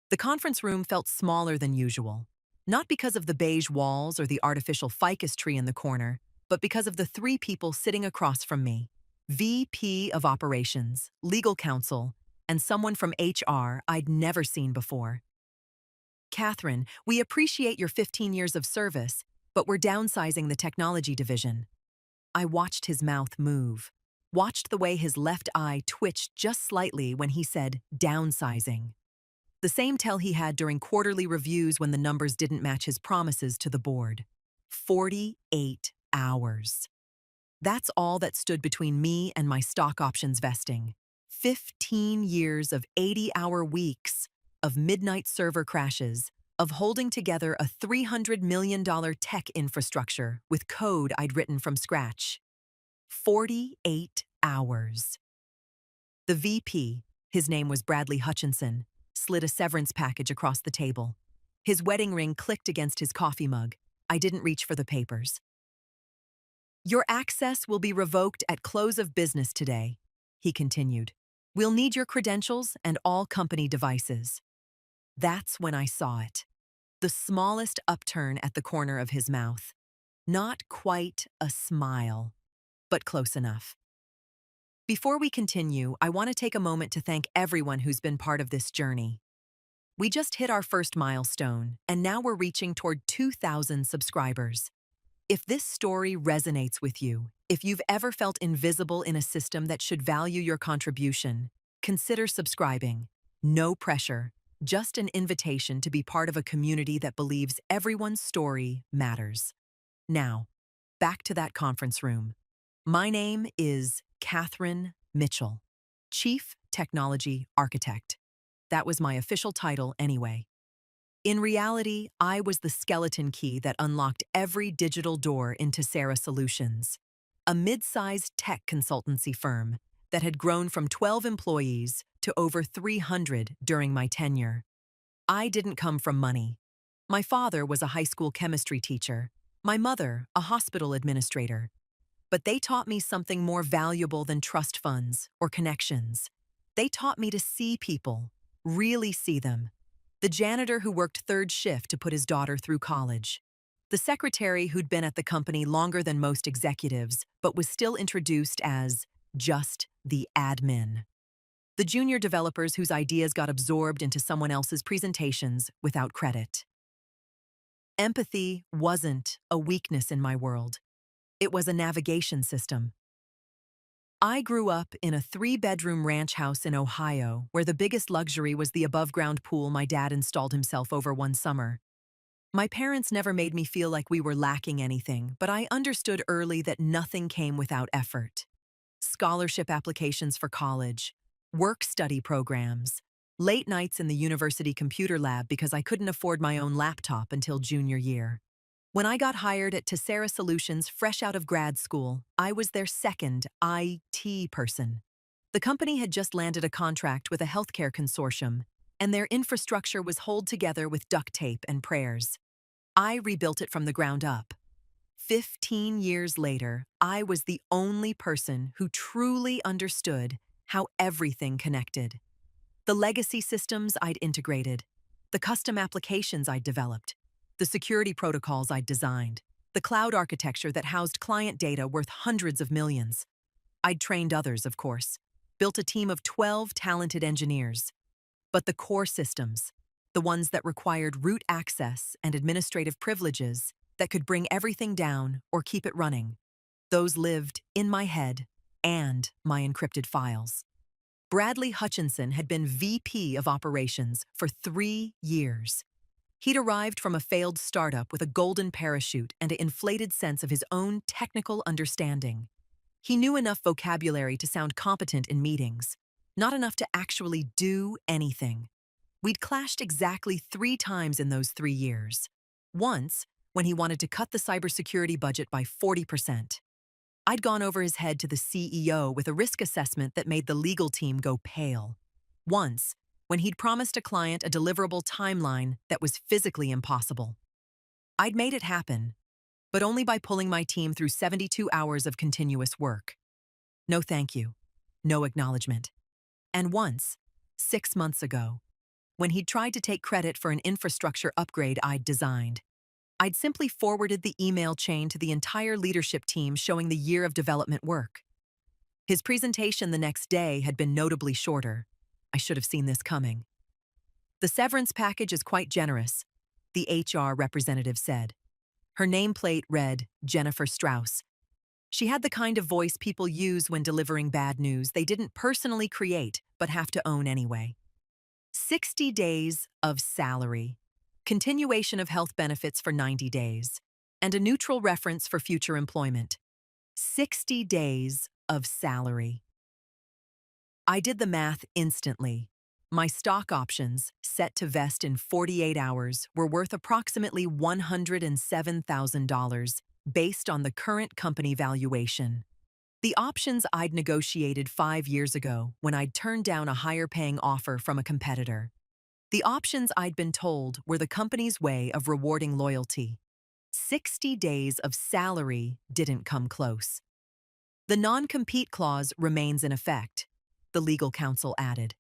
The conference room felt smaller than usual, not because of the beige walls or the artificial ficus tree in the corner, but because of the three people sitting across from me: VP of Operations, Legal Counsel, and someone from HR I'd never seen before. "Catherine, we appreciate your 15 years of service, but we're downsizing the technology division." I watched his mouth move, watched the way his left eye twitched just slightly when he said downsizing. The same tell he had during quarterly reviews when the numbers didn't match his promises to the board. 48 hours. That's all that stood between me and my stock options vesting. 15 years of 80-hour weeks, of midnight server crashes, of holding together a $300 million tech infrastructure with code I'd written from scratch. 48 hours. The VP, his name was Bradley Hutchinson, slid a severance package across the table. His wedding ring clicked against his coffee mug. I didn't reach for the papers. "Your access will be revoked at close of business today," he continued. "We'll need your credentials and all company devices." That's when I saw it. The smallest upturn at the corner of his mouth. Not quite a smile, but close enough. Before we continue, I want to take a moment to thank everyone who's been part of this journey. We just hit our first milestone, and now we're reaching toward 2,000 subscribers. If this story resonates with you, if you've ever felt invisible in a system that should value your contribution, consider subscribing. No pressure, just an invitation to be part of a community that believes everyone's story matters. Now, back to that conference room. My name is Catherine Mitchell, Chief Technology Architect. That was my official title anyway. In reality, I was the skeleton key that unlocked every digital door into Sarah Solutions, a mid-sized tech consultancy firm that had grown from 12 employees to over 300 during my tenure. I didn't come from money. My father was a high school chemistry teacher, my mother a hospital administrator. But they taught me something more valuable than trust funds or connections. They taught me to see people, really see them. The janitor who worked third shift to put his daughter through college. The secretary who'd been at the company longer than most executives, but was still introduced as just the admin. The junior developers whose ideas got absorbed into someone else's presentations without credit. Empathy wasn't a weakness in my world. It was a navigation system. I grew up in a 3-bedroom ranch house in Ohio where the biggest luxury was the above-ground pool my dad installed himself over one summer. My parents never made me feel like we were lacking anything, but I understood early that nothing came without effort. Scholarship applications for college, work-study programs, late nights in the university computer lab because I couldn't afford my own laptop until junior year. When I got hired at Sarah Solutions fresh out of grad school, I was their second IT person. The company had just landed a contract with a healthcare consortium, and their infrastructure was held together with duct tape and prayers. I rebuilt it from the ground up. 15 years later, I was the only person who truly understood how everything connected. The legacy systems I'd integrated, the custom applications I'd developed, the security protocols I'd designed, the cloud architecture that housed client data worth hundreds of millions. I'd trained others, of course, built a team of 12 talented engineers. But the core systems, the ones that required root access and administrative privileges that could bring everything down or keep it running, those lived in my head and my encrypted files. Bradley Hutchinson had been VP of Operations for 3 years. He'd arrived from a failed startup with a golden parachute and an inflated sense of his own technical understanding. He knew enough vocabulary to sound competent in meetings, not enough to actually do anything. We'd clashed exactly 3 times in those 3 years. Once, when he wanted to cut the cybersecurity budget by 40%. I'd gone over his head to the CEO with a risk assessment that made the legal team go pale. Once, when he'd promised a client a deliverable timeline that was physically impossible. I'd made it happen, but only by pulling my team through 72 hours of continuous work. No thank you, no acknowledgement. And once, 6 months ago, when he'd tried to take credit for an infrastructure upgrade I'd designed. I'd simply forwarded the email chain to the entire leadership team showing the year of development work. His presentation the next day had been notably shorter. I should have seen this coming. "The severance package is quite generous," the HR representative said. Her nameplate read Jennifer Strauss. She had the kind of voice people use when delivering bad news they didn't personally create but have to own anyway. 60 days of salary, continuation of health benefits for 90 days, and a neutral reference for future employment. 60 days of salary. I did the math instantly. My stock options, set to vest in 48 hours, were worth approximately $107,000 based on the current company valuation. The options I'd negotiated 5 years ago when I'd turned down a higher-paying offer from a competitor. The options I'd been told were the company's way of rewarding loyalty. 60 days of salary didn't come close. "The non-compete clause remains in effect," the legal counsel added.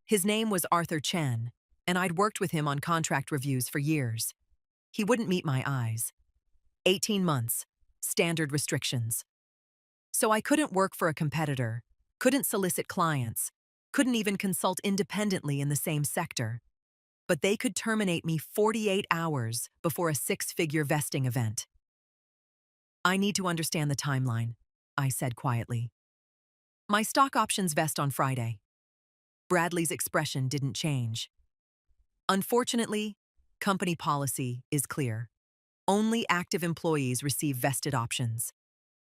His name was Arthur Chen, and I'd worked with him on contract reviews for years. He wouldn't meet my eyes. 18 months, standard restrictions. So I couldn't work for a competitor, couldn't solicit clients, couldn't even consult independently in the same sector. But they could terminate me 48 hours before a 6-figure vesting event. "I need to understand the timeline," I said quietly. "My stock options vest on Friday." Bradley's expression didn't change. "Unfortunately, company policy is clear. Only active employees receive vested options.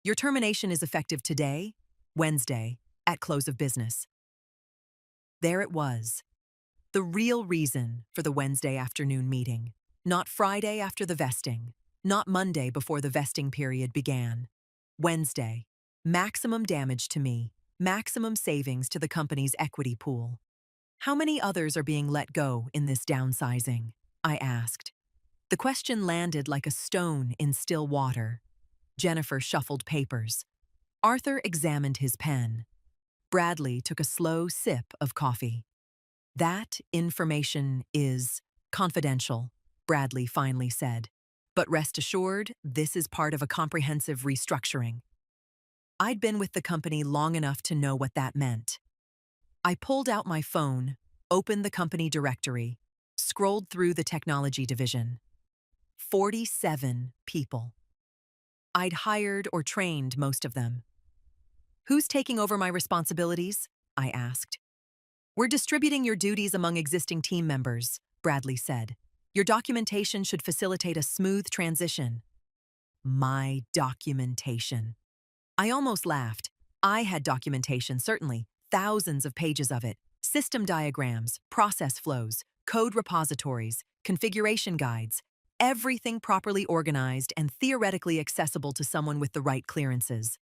Your termination is effective today, Wednesday, at close of business." There it was. The real reason for the Wednesday afternoon meeting. Not Friday after the vesting. Not Monday before the vesting period began. Wednesday. Maximum damage to me. Maximum savings to the company's equity pool. "How many others are being let go in this downsizing?" I asked. The question landed like a stone in still water. Jennifer shuffled papers. Arthur examined his pen. Bradley took a slow sip of coffee. "That information is confidential," Bradley finally said. "But rest assured, this is part of a comprehensive restructuring." I'd been with the company long enough to know what that meant. I pulled out my phone, opened the company directory, scrolled through the technology division. 47 people. I'd hired or trained most of them. "Who's taking over my responsibilities?" I asked. "We're distributing your duties among existing team members," Bradley said. "Your documentation should facilitate a smooth transition." My documentation. I almost laughed. I had documentation, certainly, thousands of pages of it. System diagrams, process flows, code repositories, configuration guides, everything properly organized and theoretically accessible to someone with the right clearances.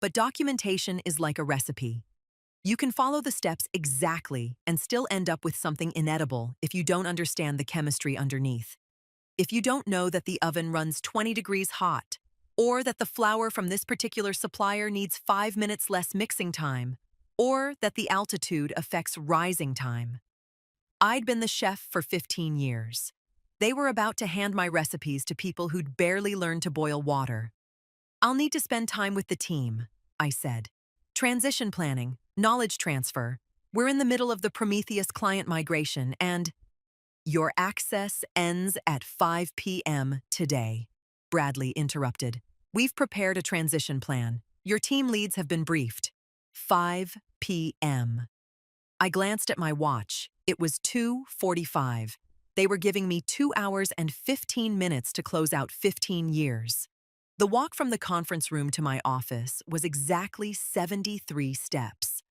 But documentation is like a recipe. You can follow the steps exactly and still end up with something inedible if you don't understand the chemistry underneath. If you don't know that the oven runs 20 degrees hot, or that the flour from this particular supplier needs 5 minutes less mixing time, or that the altitude affects rising time. I'd been the chef for 15 years. They were about to hand my recipes to people who'd barely learned to boil water. "I'll need to spend time with the team," I said. "Transition planning, knowledge transfer. We're in the middle of the Prometheus client migration and—" "Your access ends at 5 p.m. today," Bradley interrupted. "We've prepared a transition plan. Your team leads have been briefed." 5 p.m. I glanced at my watch. It was 2:45. They were giving me 2 hours and 15 minutes to close out 15 years. The walk from the conference room to my office was exactly 73 steps.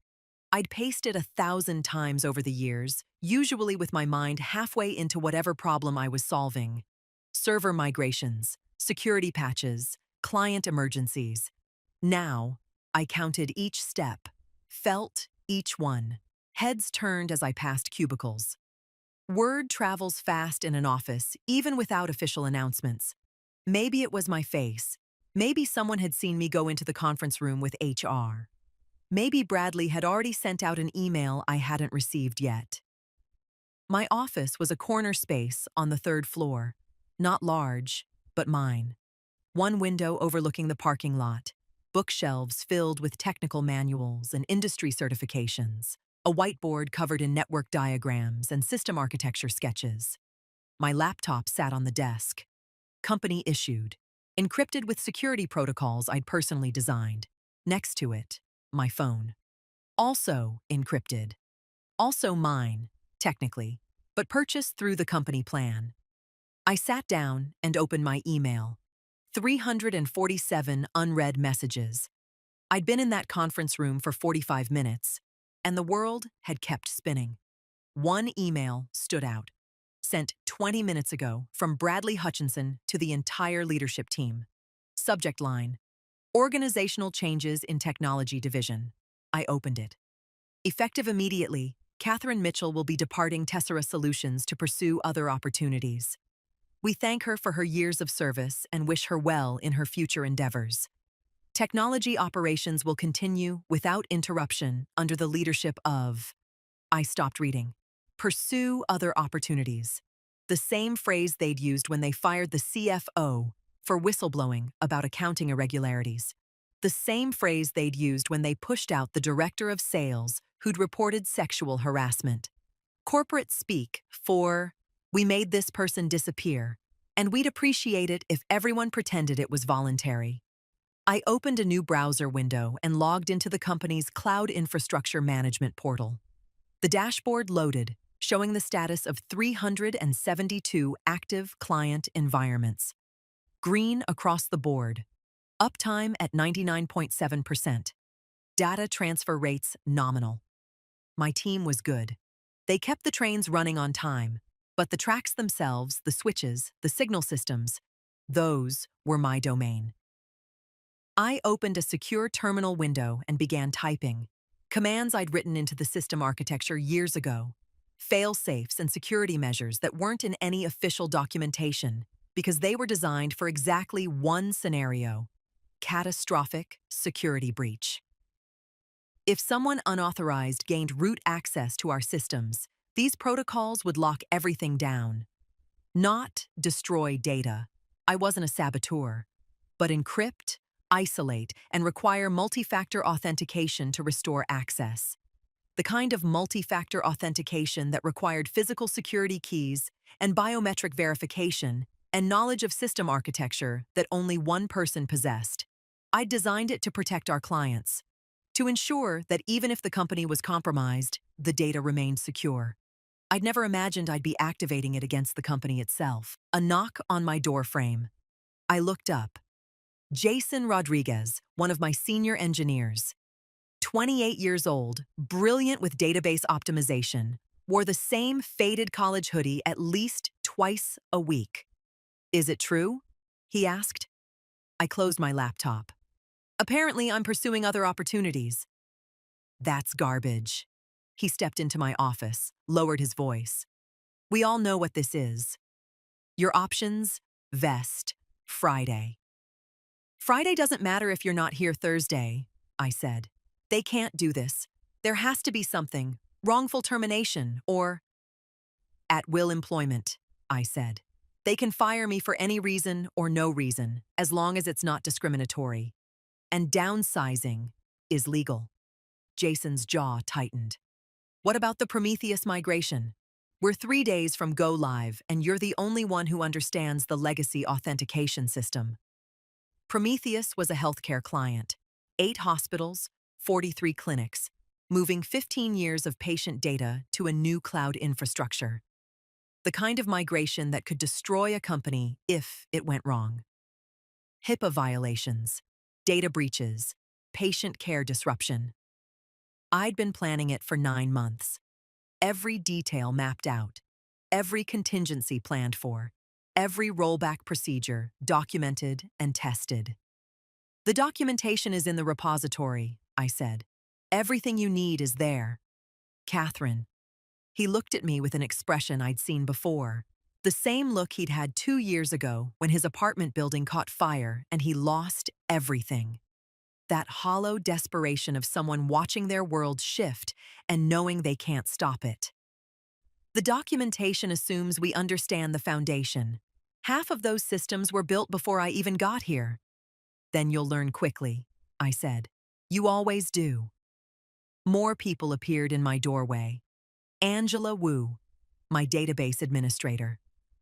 I'd paced it 1,000 times over the years, usually with my mind halfway into whatever problem I was solving. Server migrations, security patches, client emergencies. Now, I counted each step, felt each one. Heads turned as I passed cubicles. Word travels fast in an office, even without official announcements. Maybe it was my face. Maybe someone had seen me go into the conference room with HR. Maybe Bradley had already sent out an email I hadn't received yet. My office was a corner space on the third floor, not large, but mine. One window overlooking the parking lot, bookshelves filled with technical manuals and industry certifications, a whiteboard covered in network diagrams and system architecture sketches. My laptop sat on the desk, company issued, encrypted with security protocols I'd personally designed. Next to it, my phone, also encrypted. Also mine, technically, but purchased through the company plan. I sat down and opened my email. 347 unread messages. I'd been in that conference room for 45 minutes, and the world had kept spinning. One email stood out, sent 20 minutes ago from Bradley Hutchinson to the entire leadership team. Subject line: Organizational Changes in Technology Division. I opened it. Effective immediately, Catherine Mitchell will be departing Tessera Solutions to pursue other opportunities. We thank her for her years of service and wish her well in her future endeavors. Technology operations will continue without interruption under the leadership of... I stopped reading. Pursue other opportunities. The same phrase they'd used when they fired the CFO for whistleblowing about accounting irregularities. The same phrase they'd used when they pushed out the director of sales who'd reported sexual harassment. Corporate speak for, we made this person disappear, and we'd appreciate it if everyone pretended it was voluntary. I opened a new browser window and logged into the company's cloud infrastructure management portal. The dashboard loaded, showing the status of 372 active client environments. Green across the board. Uptime at 99.7%. Data transfer rates nominal. My team was good. They kept the trains running on time, but the tracks themselves, the switches, the signal systems, those were my domain. I opened a secure terminal window and began typing. Commands I'd written into the system architecture years ago. Fail-safes and security measures that weren't in any official documentation because they were designed for exactly one scenario: catastrophic security breach. If someone unauthorized gained root access to our systems, these protocols would lock everything down. Not destroy data. I wasn't a saboteur. But encrypt, isolate, and require multi-factor authentication to restore access. The kind of multi-factor authentication that required physical security keys and biometric verification and knowledge of system architecture that only one person possessed. I'd designed it to protect our clients, to ensure that even if the company was compromised, the data remained secure. I'd never imagined I'd be activating it against the company itself. A knock on my door frame. I looked up. Jason Rodriguez, one of my senior engineers. 28 years old, brilliant with database optimization, wore the same faded college hoodie at least twice a week. "Is it true?" he asked. I closed my laptop. "Apparently, I'm pursuing other opportunities." "That's garbage." He stepped into my office, lowered his voice. "We all know what this is. Your options, vest, Friday." "Friday doesn't matter if you're not here Thursday," I said. "They can't do this. There has to be something, wrongful termination, or..." "At-will employment," I said. "They can fire me for any reason or no reason, as long as it's not discriminatory. And downsizing is legal." Jason's jaw tightened. "What about the Prometheus migration? We're 3 days from go live, and you're the only one who understands the legacy authentication system." Prometheus was a healthcare client. 8 hospitals, 43 clinics, moving 15 years of patient data to a new cloud infrastructure. The kind of migration that could destroy a company if it went wrong. HIPAA violations, data breaches, patient care disruption. I'd been planning it for 9 months. Every detail mapped out, every contingency planned for, every rollback procedure documented and tested. "The documentation is in the repository," I said. "Everything you need is there." "Catherine." He looked at me with an expression I'd seen before. The same look he'd had 2 years ago when his apartment building caught fire and he lost everything. That hollow desperation of someone watching their world shift and knowing they can't stop it. The documentation assumes we understand the foundation. Half of those systems were built before I even got here. Then you'll learn quickly, I said. You always do. More people appeared in my doorway. Angela Wu, my database administrator.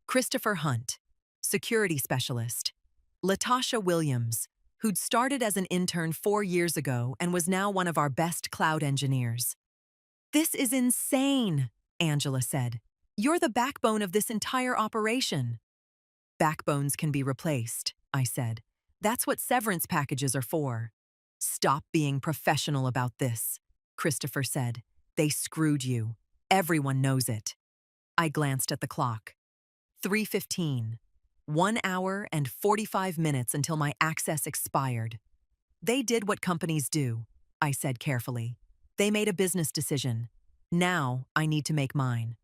Christopher Hunt, security specialist. Latasha Williams, who'd started as an intern 4 years ago and was now one of our best cloud engineers. This is insane, Angela said. You're the backbone of this entire operation. Backbones can be replaced, I said. That's what severance packages are for. Stop being professional about this, Christopher said. They screwed you. Everyone knows it. I glanced at the clock. 3:15. 1 hour and 45 minutes until my access expired. They did what companies do, I said carefully. They made a business decision. Now I need to make mine.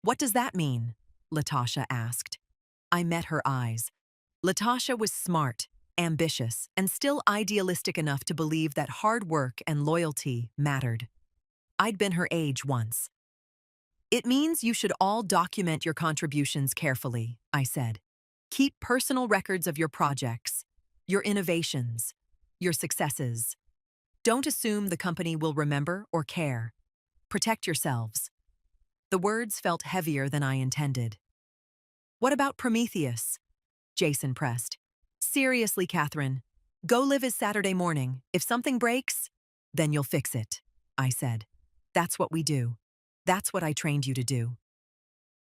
What does that mean? Latasha asked. I met her eyes. Latasha was smart, ambitious, and still idealistic enough to believe that hard work and loyalty mattered. I'd been her age once. It means you should all document your contributions carefully, I said. Keep personal records of your projects, your innovations, your successes. Don't assume the company will remember or care. Protect yourselves. The words felt heavier than I intended. What about Prometheus? Jason pressed. Seriously, Catherine. Go live as Saturday morning. If something breaks, then you'll fix it, I said. That's what we do. That's what I trained you to do.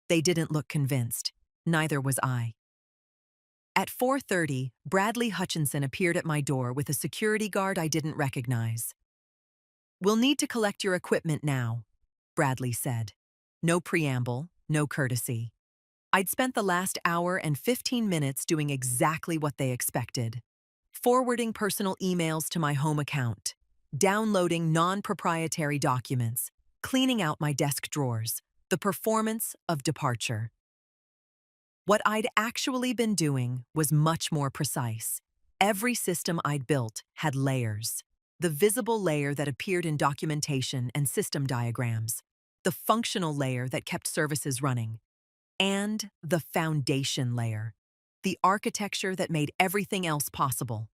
They didn't look convinced. Neither was I. At 4:30, Bradley Hutchinson appeared at my door with a security guard I didn't recognize. We'll need to collect your equipment now, Bradley said. No preamble, no courtesy. I'd spent the last hour and 15 minutes doing exactly what they expected. Forwarding personal emails to my home account, downloading non-proprietary documents, cleaning out my desk drawers, the performance of departure. What I'd actually been doing was much more precise. Every system I'd built had layers. The visible layer that appeared in documentation and system diagrams, the functional layer that kept services running, and the foundation layer, the architecture that made everything else possible.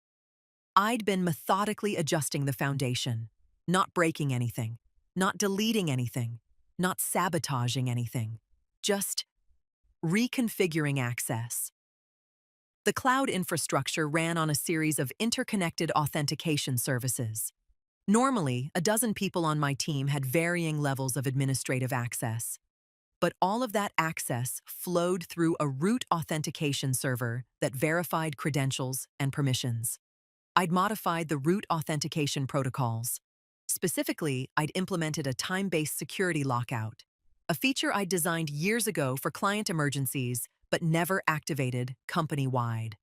I'd been methodically adjusting the foundation, not breaking anything, not deleting anything, not sabotaging anything, just reconfiguring access. The cloud infrastructure ran on a series of interconnected authentication services. Normally, a dozen people on my team had varying levels of administrative access. But all of that access flowed through a root authentication server that verified credentials and permissions. I'd modified the root authentication protocols. Specifically, I'd implemented a time-based security lockout, a feature I'd designed years ago for client emergencies but never activated company-wide.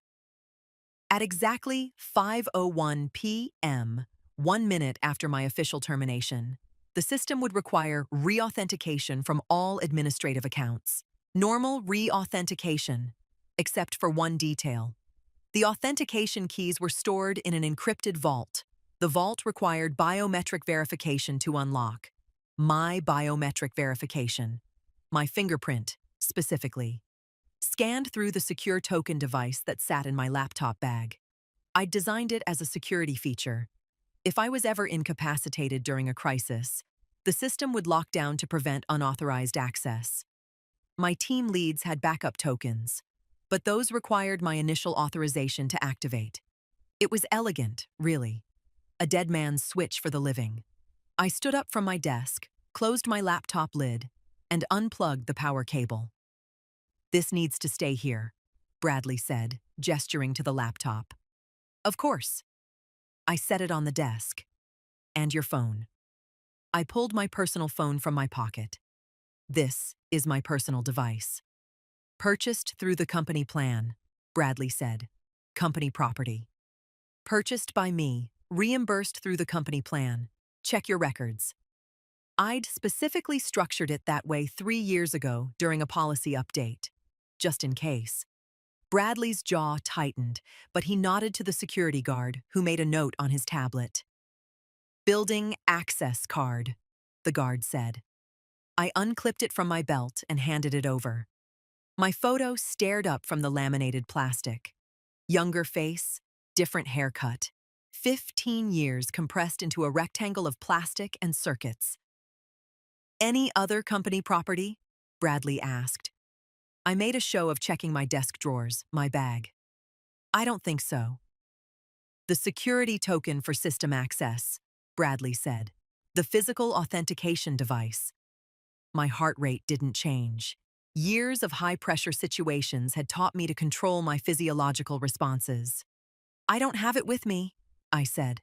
At exactly 5:01 p.m., 1 minute after my official termination, the system would require re-authentication from all administrative accounts. Normal re-authentication, except for one detail. The authentication keys were stored in an encrypted vault. The vault required biometric verification to unlock. My biometric verification. My fingerprint, specifically. Scanned through the secure token device that sat in my laptop bag. I'd designed it as a security feature. If I was ever incapacitated during a crisis, the system would lock down to prevent unauthorized access. My team leads had backup tokens, but those required my initial authorization to activate. It was elegant, really. A dead man's switch for the living. I stood up from my desk, closed my laptop lid, and unplugged the power cable. This needs to stay here, Bradley said, gesturing to the laptop. Of course. I set it on the desk. And your phone. I pulled my personal phone from my pocket. This is my personal device. Purchased through the company plan, Bradley said. Company property. Purchased by me, reimbursed through the company plan. Check your records. I'd specifically structured it that way 3 years ago during a policy update. Just in case. Bradley's jaw tightened, but he nodded to the security guard, who made a note on his tablet. Building access card, the guard said. I unclipped it from my belt and handed it over. My photo stared up from the laminated plastic. Younger face, different haircut. 15 years compressed into a rectangle of plastic and circuits. Any other company property? Bradley asked. I made a show of checking my desk drawers, my bag. I don't think so. The security token for system access, Bradley said. The physical authentication device. My heart rate didn't change. Years of high-pressure situations had taught me to control my physiological responses. I don't have it with me, I said.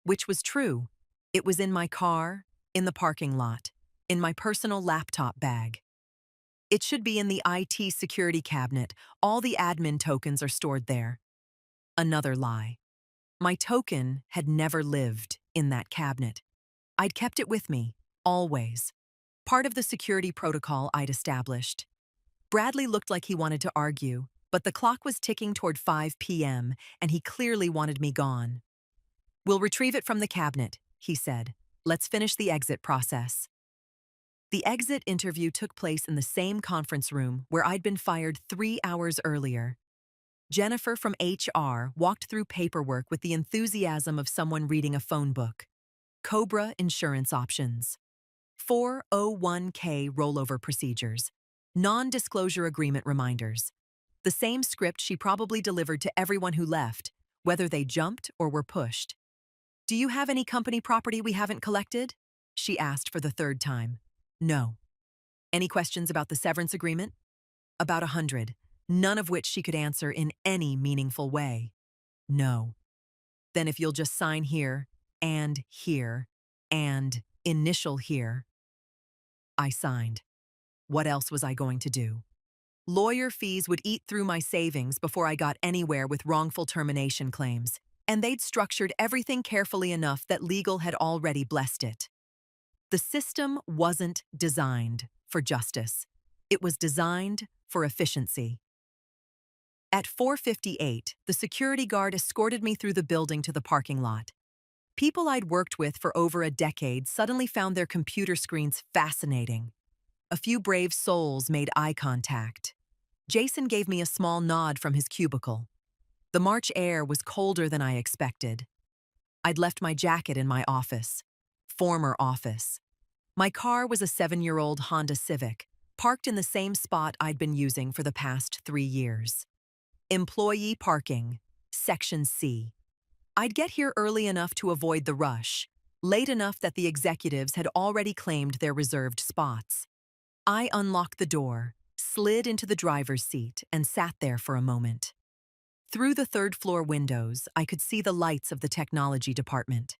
Which was true. It was in my car, in the parking lot, in my personal laptop bag. It should be in the IT security cabinet. All the admin tokens are stored there. Another lie. My token had never lived in that cabinet. I'd kept it with me, always. Part of the security protocol I'd established. Bradley looked like he wanted to argue, but the clock was ticking toward 5 p.m., and he clearly wanted me gone. We'll retrieve it from the cabinet, he said. Let's finish the exit process. The exit interview took place in the same conference room where I'd been fired 3 hours earlier. Jennifer from HR walked through paperwork with the enthusiasm of someone reading a phone book. Cobra insurance options. 401k rollover procedures. Non-disclosure agreement reminders. The same script she probably delivered to everyone who left, whether they jumped or were pushed. Do you have any company property we haven't collected? She asked for the third time. No. Any questions about the severance agreement? About 100, none of which she could answer in any meaningful way. No. Then if you'll just sign here, and initial here. I signed. What else was I going to do? Lawyer fees would eat through my savings before I got anywhere with wrongful termination claims, and they'd structured everything carefully enough that legal had already blessed it. The system wasn't designed for justice. It was designed for efficiency. At 4:58, the security guard escorted me through the building to the parking lot. People I'd worked with for over a decade suddenly found their computer screens fascinating. A few brave souls made eye contact. Jason gave me a small nod from his cubicle. The March air was colder than I expected. I'd left my jacket in my office. Former office. My car was a 7-year-old Honda Civic, parked in the same spot I'd been using for the past 3 years. Employee parking, Section C. I'd get here early enough to avoid the rush, late enough that the executives had already claimed their reserved spots. I unlocked the door, slid into the driver's seat, and sat there for a moment. Through the third-floor windows, I could see the lights of the technology department.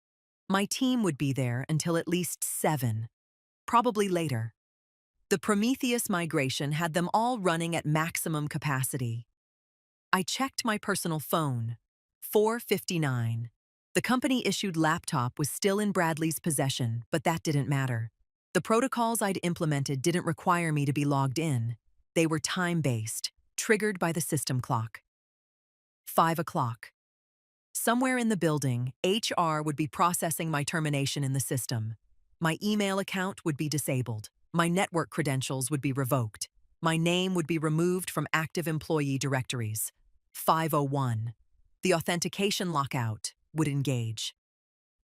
My team would be there until at least 7, probably later. The Prometheus migration had them all running at maximum capacity. I checked my personal phone. 4:59. The company-issued laptop was still in Bradley's possession, but that didn't matter. The protocols I'd implemented didn't require me to be logged in. They were time-based, triggered by the system clock. 5 o'clock. Somewhere in the building, HR would be processing my termination in the system. My email account would be disabled. My network credentials would be revoked. My name would be removed from active employee directories. 5:01. The authentication lockout would engage.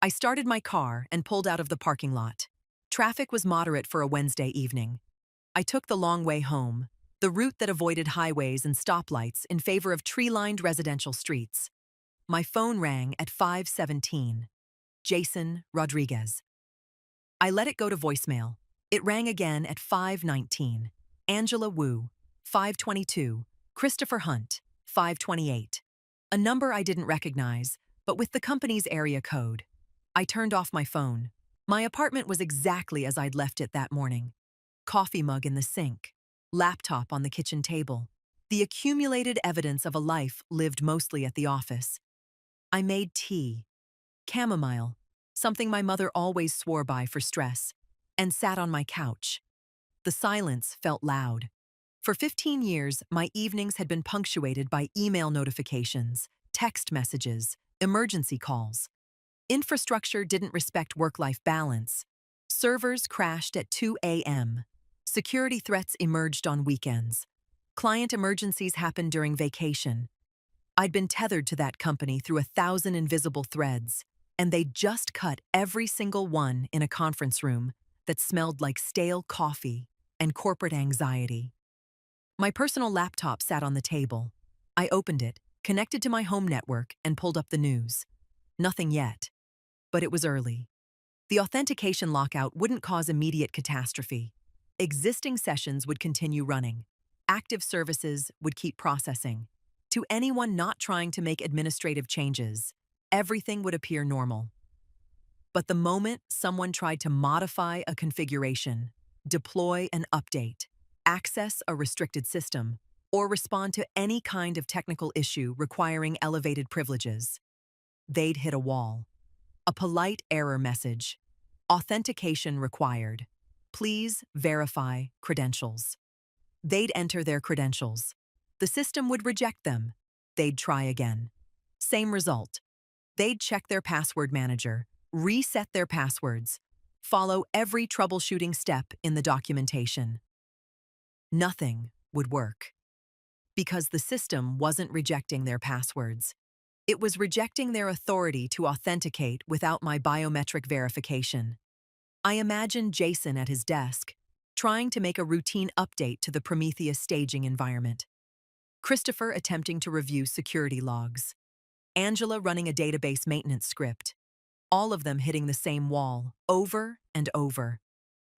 I started my car and pulled out of the parking lot. Traffic was moderate for a Wednesday evening. I took the long way home, the route that avoided highways and stoplights in favor of tree-lined residential streets. My phone rang at 5:17. Jason Rodriguez. I let it go to voicemail. It rang again at 5:19. Angela Wu, 5:22. Christopher Hunt, 5:28. A number I didn't recognize, but with the company's area code. I turned off my phone. My apartment was exactly as I'd left it that morning. Coffee mug in the sink. Laptop on the kitchen table. The accumulated evidence of a life lived mostly at the office. I made tea. Chamomile, something my mother always swore by for stress, and sat on my couch. The silence felt loud. For 15 years, my evenings had been punctuated by email notifications, text messages, emergency calls. Infrastructure didn't respect work-life balance, Servers crashed at 2 a.m. Security threats emerged on weekends. Client emergencies happened during vacation. I'd been tethered to that company through 1,000 invisible threads, and they'd just cut every single one in a conference room that smelled like stale coffee and corporate anxiety. My personal laptop sat on the table. I opened it, connected to my home network, and pulled up the news. Nothing yet. But it was early. The authentication lockout wouldn't cause immediate catastrophe. Existing sessions would continue running. Active services would keep processing. To anyone not trying to make administrative changes, everything would appear normal. But the moment someone tried to modify a configuration, deploy an update, access a restricted system, or respond to any kind of technical issue requiring elevated privileges, they'd hit a wall. A polite error message. Authentication required. Please verify credentials. They'd enter their credentials. The system would reject them. They'd try again. Same result. They'd check their password manager, reset their passwords, follow every troubleshooting step in the documentation. Nothing would work. Because the system wasn't rejecting their passwords. It was rejecting their authority to authenticate without my biometric verification. I imagined Jason at his desk, trying to make a routine update to the Prometheus staging environment. Christopher attempting to review security logs. Angela running a database maintenance script. All of them hitting the same wall, over and over.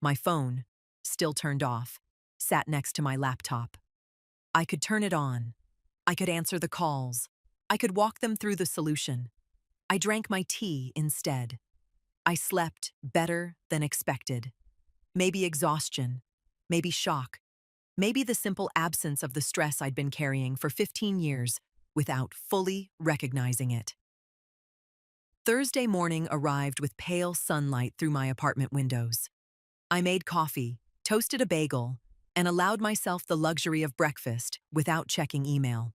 My phone, still turned off, sat next to my laptop. I could turn it on. I could answer the calls. I could walk them through the solution. I drank my tea instead. I slept better than expected. Maybe exhaustion, maybe shock, maybe the simple absence of the stress I'd been carrying for 15 years without fully recognizing it. Thursday morning arrived with pale sunlight through my apartment windows. I made coffee, toasted a bagel, and allowed myself the luxury of breakfast without checking email.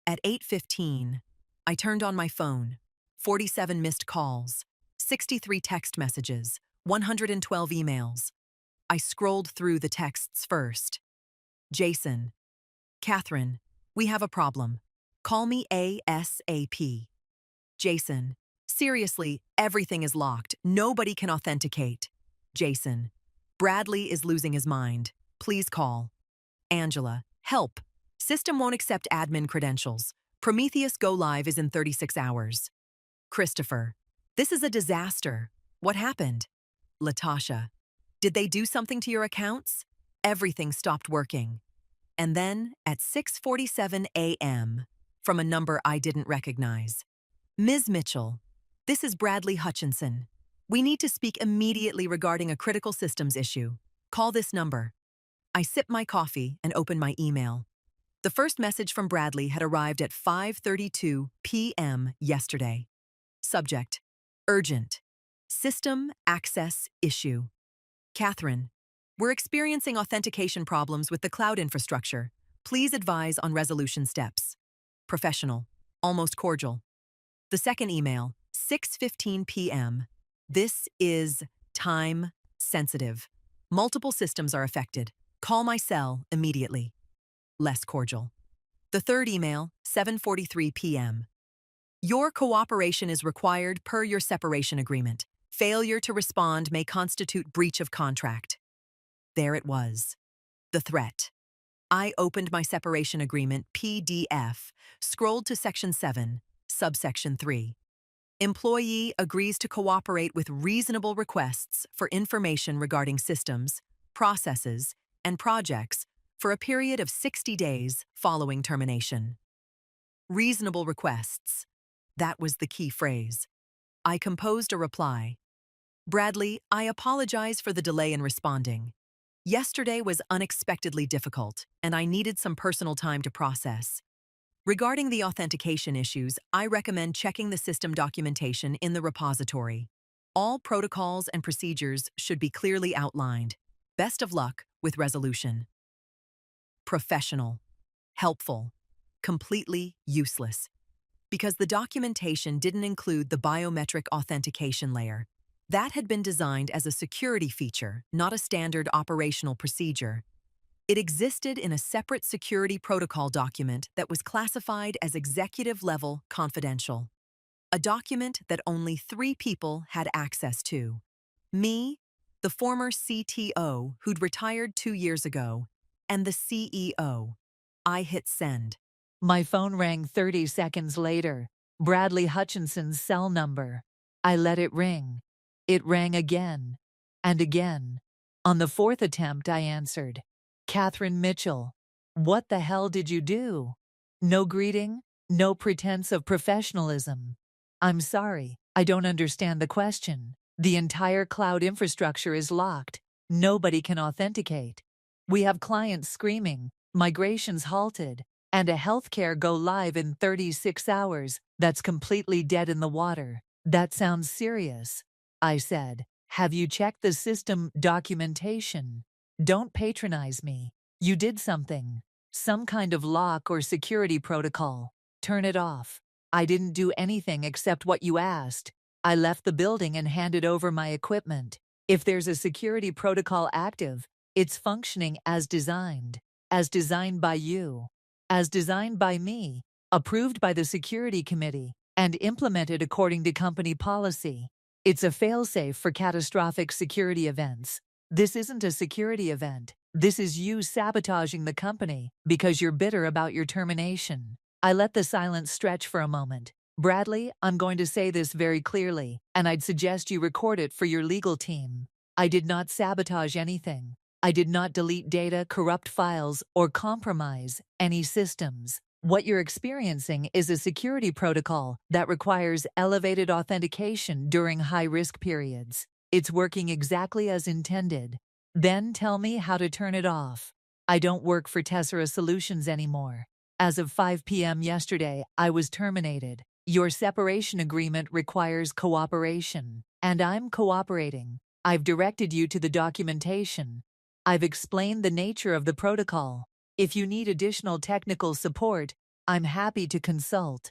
At 8:15, I turned on my phone. 47 missed calls, 63 text messages, 112 emails. I scrolled through the texts first. Jason. Catherine, we have a problem. Call me ASAP. Jason. Seriously, everything is locked. Nobody can authenticate. Jason. Bradley is losing his mind. Please call. Angela. Help. System won't accept admin credentials. Prometheus go live is in 36 hours. Christopher. This is a disaster. What happened? Latasha. Did they do something to your accounts? Everything stopped working. And then, at 6:47 a.m., from a number I didn't recognize. Ms. Mitchell, this is Bradley Hutchinson. We need to speak immediately regarding a critical systems issue. Call this number. I sipped my coffee and opened my email. The first message from Bradley had arrived at 5:32 p.m. yesterday. Subject: Urgent. System access issue. Catherine, we're experiencing authentication problems with the cloud infrastructure. Please advise on resolution steps. Professional. Almost cordial. The second email, 6:15 p.m. This is time sensitive. Multiple systems are affected. Call my cell immediately. Less cordial. The third email, 7:43 p.m. Your cooperation is required per your separation agreement. Failure to respond may constitute breach of contract. There it was. The threat. I opened my separation agreement PDF, scrolled to Section 7, Subsection 3. Employee agrees to cooperate with reasonable requests for information regarding systems, processes, and projects for a period of 60 days following termination. Reasonable requests. That was the key phrase. I composed a reply. Bradley, I apologize for the delay in responding. Yesterday was unexpectedly difficult, and I needed some personal time to process. Regarding the authentication issues, I recommend checking the system documentation in the repository. All protocols and procedures should be clearly outlined. Best of luck with resolution. Professional. Helpful. Completely useless. Because the documentation didn't include the biometric authentication layer. That had been designed as a security feature, not a standard operational procedure. It existed in a separate security protocol document that was classified as executive-level confidential. A document that only 3 people had access to. Me, the former CTO who'd retired 2 years ago, and the CEO. I hit send. My phone rang 30 seconds later. Bradley Hutchinson's cell number. I let it ring. It rang again. And again. On the 4th attempt, I answered. Catherine Mitchell. What the hell did you do? No greeting, no pretense of professionalism. I'm sorry, I don't understand the question. The entire cloud infrastructure is locked. Nobody can authenticate. We have clients screaming, migrations halted, and a healthcare go live in 36 hours that's completely dead in the water. That sounds serious, I said. Have you checked the system documentation? Don't patronize me. You did something. Some kind of lock or security protocol. Turn it off. I didn't do anything except what you asked. I left the building and handed over my equipment. If there's a security protocol active, it's functioning as designed by you, as designed by me, approved by the security committee, and implemented according to company policy. It's a failsafe for catastrophic security events. This isn't a security event. This is you sabotaging the company because you're bitter about your termination. I let the silence stretch for a moment. Bradley, I'm going to say this very clearly, and I'd suggest you record it for your legal team. I did not sabotage anything. I did not delete data, corrupt files, or compromise any systems. What you're experiencing is a security protocol that requires elevated authentication during high-risk periods. It's working exactly as intended. Then tell me how to turn it off. I don't work for Tessera Solutions anymore. As of 5 p.m. yesterday, I was terminated. Your separation agreement requires cooperation, and I'm cooperating. I've directed you to the documentation. I've explained the nature of the protocol. If you need additional technical support, I'm happy to consult.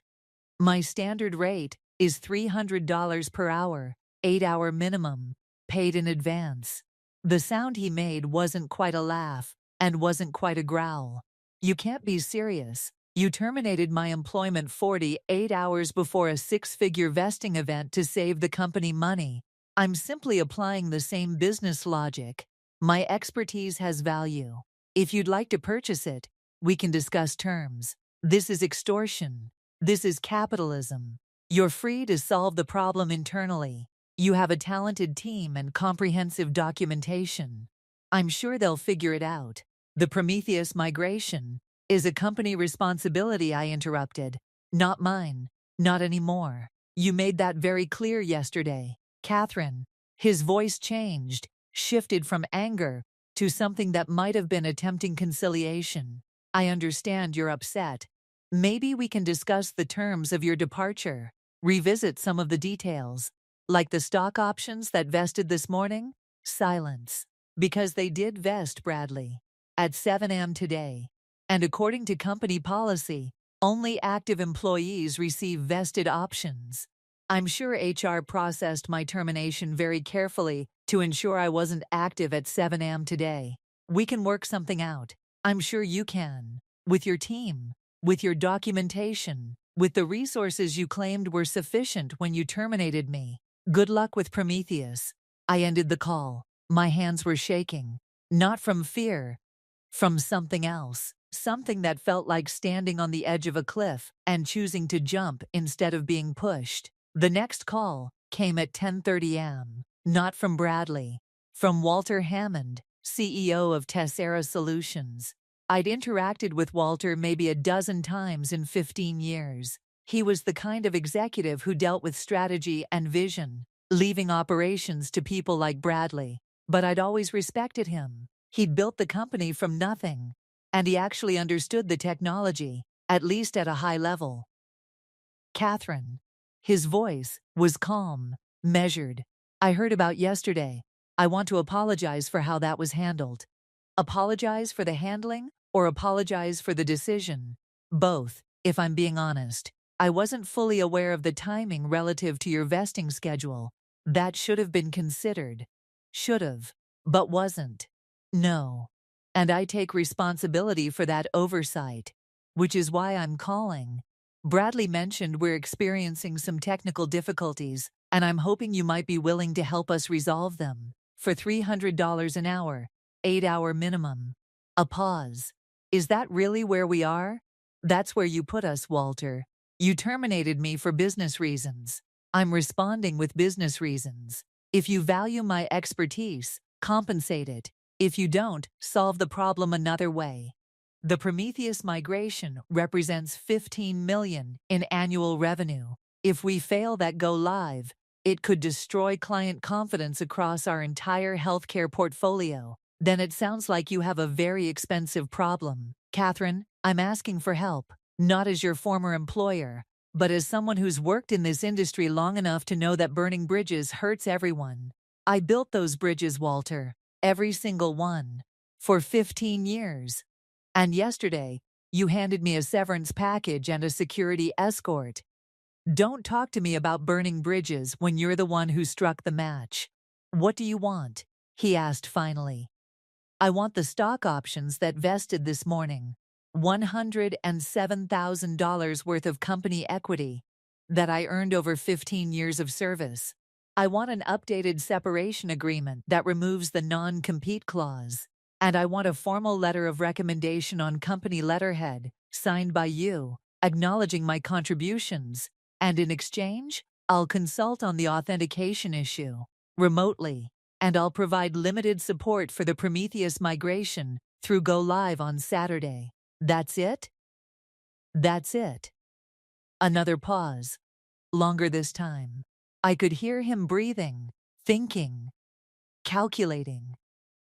My standard rate is $300 per hour, 8-hour minimum, paid in advance. The sound he made wasn't quite a laugh and wasn't quite a growl. You can't be serious. You terminated my employment 48 hours before a 6-figure vesting event to save the company money. I'm simply applying the same business logic. My expertise has value. If you'd like to purchase it, we can discuss terms. This is extortion. This is capitalism. You're free to solve the problem internally. You have a talented team and comprehensive documentation. I'm sure they'll figure it out. The Prometheus migration is a company responsibility, I interrupted. Not mine. Not anymore. You made that very clear yesterday. Catherine. His voice changed, shifted from anger to something that might have been attempting conciliation. I understand you're upset. Maybe we can discuss the terms of your departure, revisit some of the details. Like the stock options that vested this morning? Silence. Because they did vest, Bradley. At 7 a.m. today. And according to company policy, only active employees receive vested options. I'm sure HR processed my termination very carefully to ensure I wasn't active at 7 a.m. today. We can work something out. I'm sure you can. With your team, with your documentation, with the resources you claimed were sufficient when you terminated me. Good luck with Prometheus. I ended the call. My hands were shaking. Not from fear. From something else. Something that felt like standing on the edge of a cliff and choosing to jump instead of being pushed. The next call came at 10:30 a.m. Not from Bradley. From Walter Hammond, CEO of Tessera Solutions. I'd interacted with Walter maybe a dozen times in 15 years. He was the kind of executive who dealt with strategy and vision, leaving operations to people like Bradley. But I'd always respected him. He'd built the company from nothing, and he actually understood the technology, at least at a high level. Catherine. His voice was calm, measured. I heard about yesterday. I want to apologize for how that was handled. Apologize for the handling or apologize for the decision? Both, if I'm being honest. I wasn't fully aware of the timing relative to your vesting schedule. That should have been considered. Should have, but wasn't. No. And I take responsibility for that oversight, which is why I'm calling. Bradley mentioned we're experiencing some technical difficulties, and I'm hoping you might be willing to help us resolve them. For $300 an hour, 8-hour minimum. A pause. Is that really where we are? That's where you put us, Walter. You terminated me for business reasons. I'm responding with business reasons. If you value my expertise, compensate it. If you don't, solve the problem another way. The Prometheus migration represents $15 million in annual revenue. If we fail that go live, it could destroy client confidence across our entire healthcare portfolio. Then it sounds like you have a very expensive problem. Catherine, I'm asking for help, not as your former employer, but as someone who's worked in this industry long enough to know that burning bridges hurts everyone. I built those bridges, Walter, every single one, for 15 years. And yesterday, you handed me a severance package and a security escort. Don't talk to me about burning bridges when you're the one who struck the match. What do you want? He asked finally. I want the stock options that vested this morning. $107,000 worth of company equity that I earned over 15 years of service. I want an updated separation agreement that removes the non-compete clause. And I want a formal letter of recommendation on company letterhead, signed by you, acknowledging my contributions. And in exchange, I'll consult on the authentication issue, remotely, and I'll provide limited support for the Prometheus migration through Go Live on Saturday. That's it? That's it. Another pause. Longer this time. I could hear him breathing, thinking, calculating.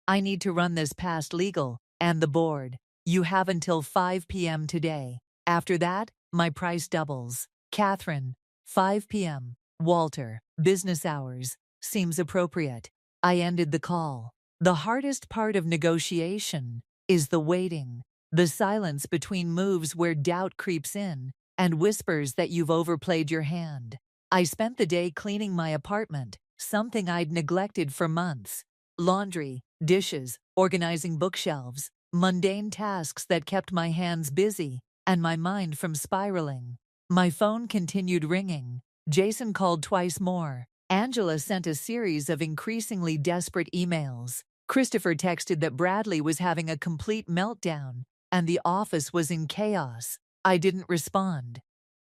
I need to run this past legal and the board. You have until 5 p.m. today. After that, my price doubles. Catherine, 5 p.m. Walter, business hours. Seems appropriate. I ended the call. The hardest part of negotiation is the waiting. The silence between moves where doubt creeps in and whispers that you've overplayed your hand. I spent the day cleaning my apartment, something I'd neglected for months. Laundry, dishes, organizing bookshelves, mundane tasks that kept my hands busy and my mind from spiraling. My phone continued ringing. Jason called twice more. Angela sent a series of increasingly desperate emails. Christopher texted that Bradley was having a complete meltdown and the office was in chaos. I didn't respond.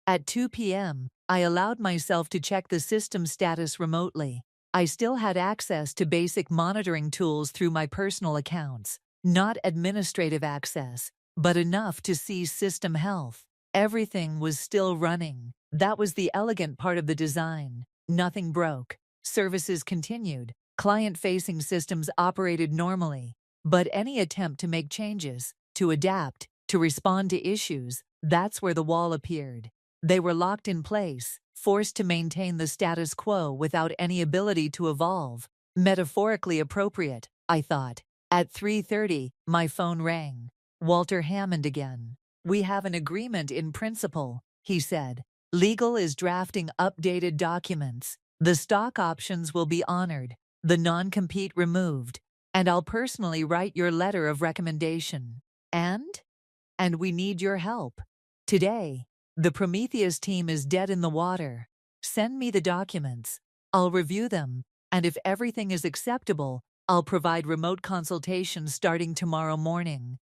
At 2 p.m., I allowed myself to check the system status remotely. I still had access to basic monitoring tools through my personal accounts, not administrative access, but enough to see system health. Everything was still running. That was the elegant part of the design. Nothing broke. Services continued. Client-facing systems operated normally. But any attempt to make changes, to adapt, to respond to issues, that's where the wall appeared. They were locked in place, forced to maintain the status quo without any ability to evolve. Metaphorically appropriate, I thought. At 3:30, my phone rang. Walter Hammond again. We have an agreement in principle, he said. Legal is drafting updated documents. The stock options will be honored, the non-compete removed, and I'll personally write your letter of recommendation. And we need your help. Today, the Prometheus team is dead in the water. Send me the documents. I'll review them, and if everything is acceptable, I'll provide remote consultation starting tomorrow morning.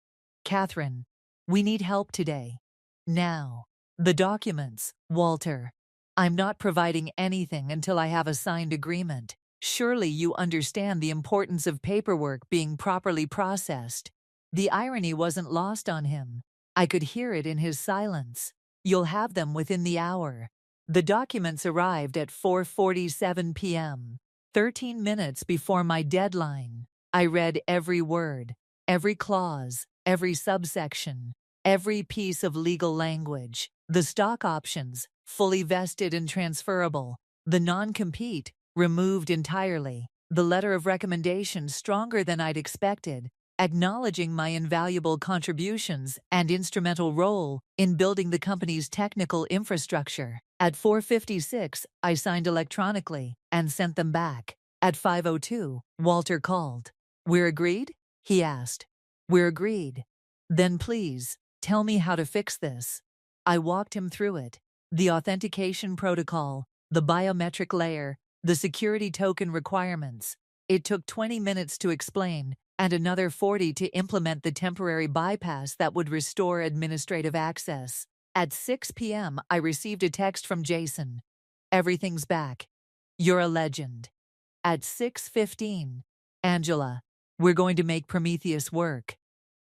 Catherine, we need help today. Now. The documents, Walter. I'm not providing anything until I have a signed agreement. Surely you understand the importance of paperwork being properly processed. The irony wasn't lost on him. I could hear it in his silence. You'll have them within the hour. The documents arrived at 4:47 p.m., 13 minutes before my deadline. I read every word, every clause, every subsection, every piece of legal language. The stock options, fully vested and transferable. The non-compete, removed entirely. The letter of recommendation stronger than I'd expected. acknowledging my invaluable contributions and instrumental role in building the company's technical infrastructure. At 4:56, I signed electronically and sent them back. At 5:02, Walter called. "We're agreed?" he asked. "We're agreed." "Then please, tell me how to fix this." I walked him through it. The authentication protocol, the biometric layer, the security token requirements. It took 20 minutes to explain, and another 40 to implement the temporary bypass that would restore administrative access. At 6 p.m., I received a text from Jason. "Everything's back. You're a legend." At 6:15, "Angela, we're going to make Prometheus work.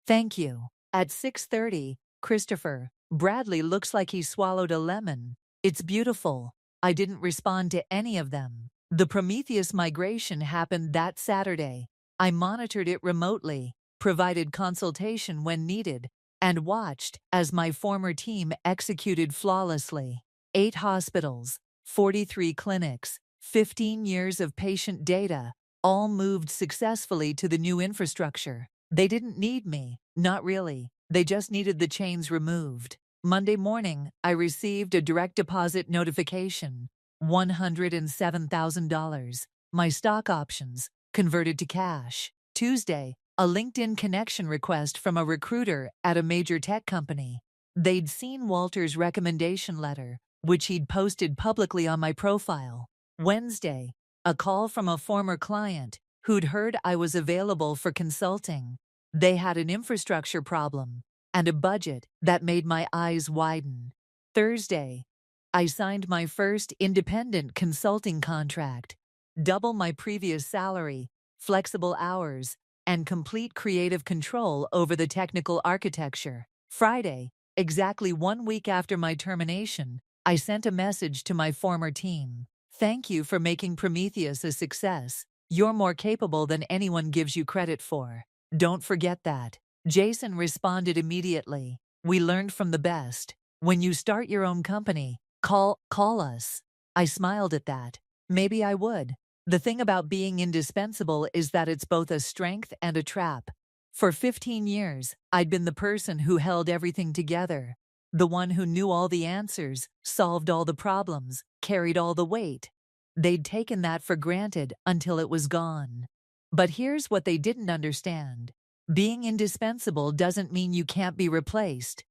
Thank you." At 6:30, "Christopher, Bradley looks like he swallowed a lemon. It's beautiful." I didn't respond to any of them. The Prometheus migration happened that Saturday. I monitored it remotely, provided consultation when needed, and watched as my former team executed flawlessly. 8 hospitals, 43 clinics, 15 years of patient data, all moved successfully to the new infrastructure. They didn't need me, not really. They just needed the chains removed. Monday morning, I received a direct deposit notification. $107,000. My stock options converted to cash. Tuesday, a LinkedIn connection request from a recruiter at a major tech company. They'd seen Walter's recommendation letter, which he'd posted publicly on my profile. Wednesday, a call from a former client who'd heard I was available for consulting. They had an infrastructure problem and a budget that made my eyes widen. Thursday, I signed my first independent consulting contract. Double my previous salary, flexible hours, and complete creative control over the technical architecture. Friday, exactly 1 week after my termination, I sent a message to my former team. "Thank you for making Prometheus a success. You're more capable than anyone gives you credit for. Don't forget that." Jason responded immediately. "We learned from the best. When you start your own company, call us." I smiled at that. Maybe I would. The thing about being indispensable is that it's both a strength and a trap. For 15 years, I'd been the person who held everything together. The one who knew all the answers, solved all the problems, carried all the weight. They'd taken that for granted until it was gone. But here's what they didn't understand. Being indispensable doesn't mean you can't be replaced.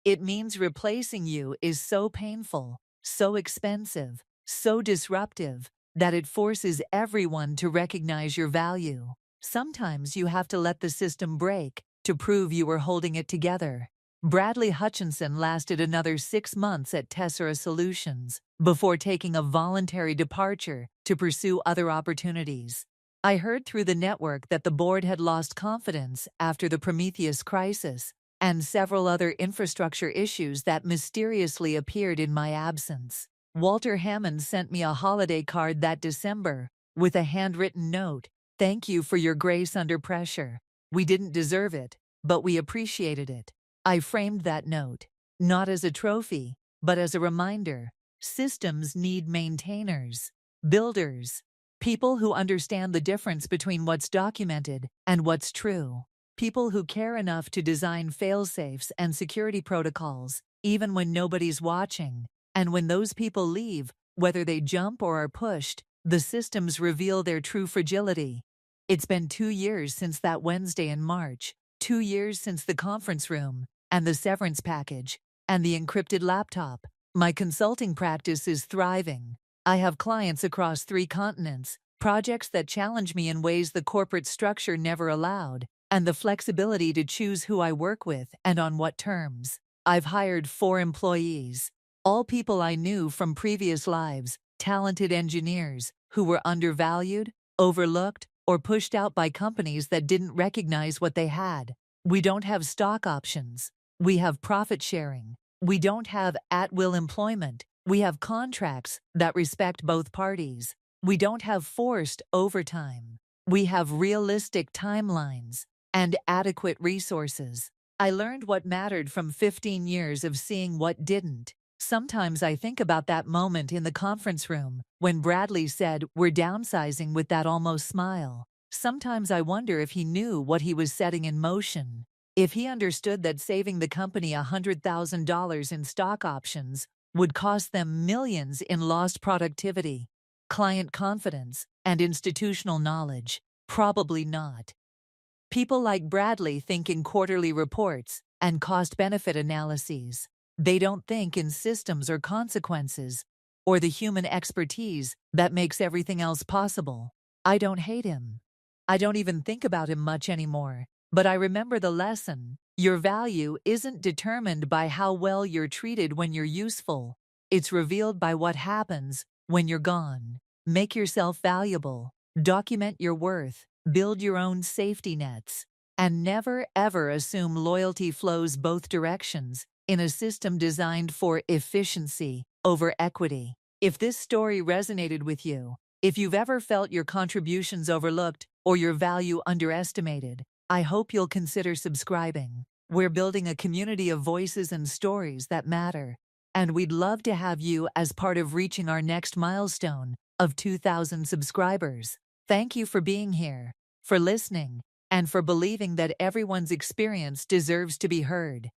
It means replacing you is so painful, so expensive, so disruptive, that it forces everyone to recognize your value. Sometimes you have to let the system break to prove you were holding it together. Bradley Hutchinson lasted another 6 months at Tessera Solutions before taking a voluntary departure to pursue other opportunities. I heard through the network that the board had lost confidence after the Prometheus crisis and several other infrastructure issues that mysteriously appeared in my absence. Walter Hammond sent me a holiday card that December with a handwritten note. "Thank you for your grace under pressure. We didn't deserve it, but we appreciated it." I framed that note, not as a trophy, but as a reminder. Systems need maintainers, builders, people who understand the difference between what's documented and what's true. People who care enough to design fail-safes and security protocols, even when nobody's watching. And when those people leave, whether they jump or are pushed, the systems reveal their true fragility. It's been 2 years since that Wednesday in March, 2 years since the conference room, and the severance package, and the encrypted laptop. My consulting practice is thriving. I have clients across 3 continents, projects that challenge me in ways the corporate structure never allowed, and the flexibility to choose who I work with and on what terms. I've hired 4 employees, all people I knew from previous lives, talented engineers who were undervalued, overlooked, or pushed out by companies that didn't recognize what they had. We don't have stock options. We have profit sharing. We don't have at-will employment. We have contracts that respect both parties. We don't have forced overtime. We have realistic timelines and adequate resources. I learned what mattered from 15 years of seeing what didn't. Sometimes I think about that moment in the conference room when Bradley said, "We're downsizing," with that almost smile. Sometimes I wonder if he knew what he was setting in motion. If he understood that saving the company $100,000 in stock options would cost them millions in lost productivity, client confidence, and institutional knowledge, probably not. People like Bradley think in quarterly reports and cost-benefit analyses. They don't think in systems or consequences, or the human expertise that makes everything else possible. I don't hate him. I don't even think about him much anymore. But I remember the lesson. Your value isn't determined by how well you're treated when you're useful. It's revealed by what happens when you're gone. Make yourself valuable. Document your worth. Build your own safety nets. And never ever assume loyalty flows both directions in a system designed for efficiency over equity. If this story resonated with you, if you've ever felt your contributions overlooked or your value underestimated, I hope you'll consider subscribing. We're building a community of voices and stories that matter, and we'd love to have you as part of reaching our next milestone of 2,000 subscribers. Thank you for being here, for listening, and for believing that everyone's experience deserves to be heard.